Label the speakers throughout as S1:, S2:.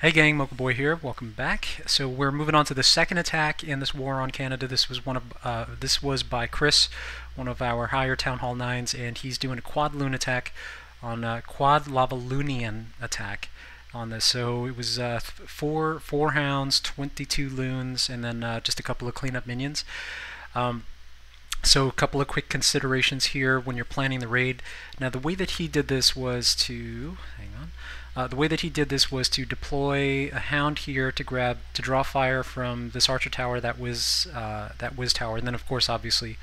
S1: Hey gang, Mocha Boy here. Welcome back. So we're moving on to the second attack in this war on Canada. This was by Chris, one of our higher Town Hall 9s, and he's doing a quad loon attack on quad lava loonian attack on this. So it was four hounds, 22 loons, and then just a couple of cleanup minions. So a couple of quick considerations here when you're planning the raid. Now the way that he did this was to deploy a hound here to draw fire from this archer tower that whiz tower, and then of course obviously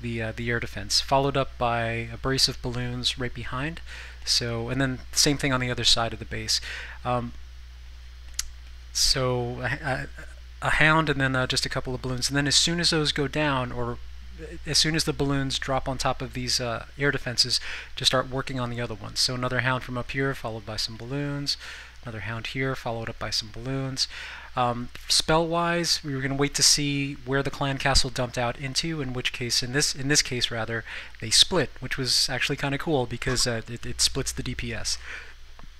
S1: the air defense, followed up by a brace of balloons right behind. So, and then same thing on the other side of the base. So a hound and then just a couple of balloons, and then as soon as those go down, or as soon as the balloons drop on top of these air defenses, just start working on the other ones. So another hound from up here, followed by some balloons. Another hound here, followed up by some balloons. Spell-wise, we were going to wait to see where the clan castle dumped out into. In which case, in this case rather, they split, which was actually kind of cool because it splits the DPS.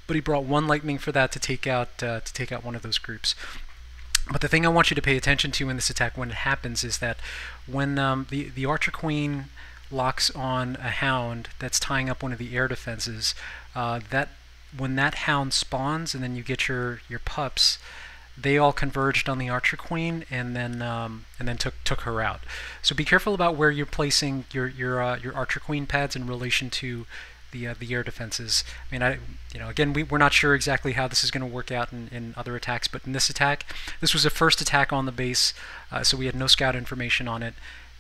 S1: But he brought one lightning for that to take out one of those groups. But the thing I want you to pay attention to in this attack when it happens is that when the Archer Queen locks on a hound that's tying up one of the air defenses, when that hound spawns and then you get your pups, they all converged on the Archer Queen and then took her out. So be careful about where you're placing your Archer Queen pads in relation to the air defenses. I mean, again, we're not sure exactly how this is going to work out in other attacks, but in this attack, this was a first attack on the base, so we had no scout information on it,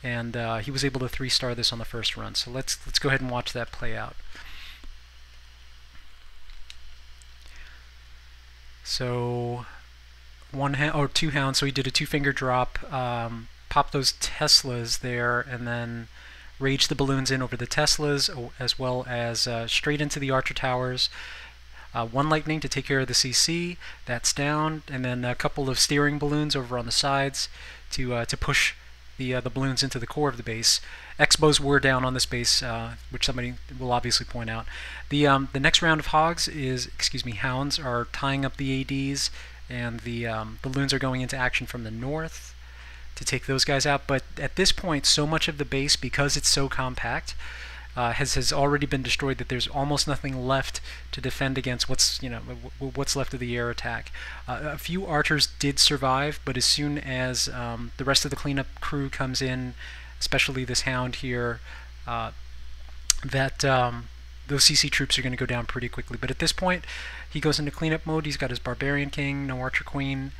S1: and he was able to 3-star this on the first run. So let's go ahead and watch that play out. So two hounds. So he did a 2-finger drop, popped those Teslas there, and then rage the balloons in over the Teslas, as well as straight into the Archer Towers. One lightning to take care of the CC, that's down, and then a couple of steering balloons over on the sides to push the balloons into the core of the base. X-bows were down on this base, which somebody will obviously point out. The next round of hounds are tying up the ADs, and the balloons are going into action from the north to take those guys out. But at this point, so much of the base, because it's so compact, has already been destroyed that there's almost nothing left to defend against what's left of the air attack. A few archers did survive, but as soon as the rest of the cleanup crew comes in, especially this hound here, those CC troops are going to go down pretty quickly. But at this point, he goes into cleanup mode. He's got his Barbarian King, no Archer Queen,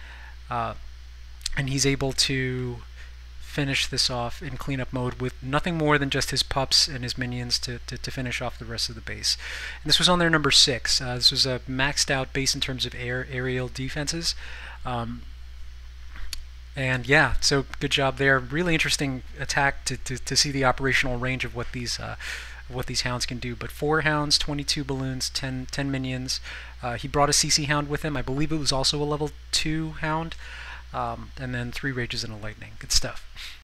S1: and he's able to finish this off in cleanup mode with nothing more than just his pups and his minions to finish off the rest of the base. And this was on their number 6. This was a maxed out base in terms of aerial defenses. And yeah, so good job there. Really interesting attack to see the operational range of what these hounds can do. But 4 hounds, 22 balloons, 10 minions. He brought a CC hound with him. I believe it was also a level 2 hound. And then 3 rages and a lightning. Good stuff.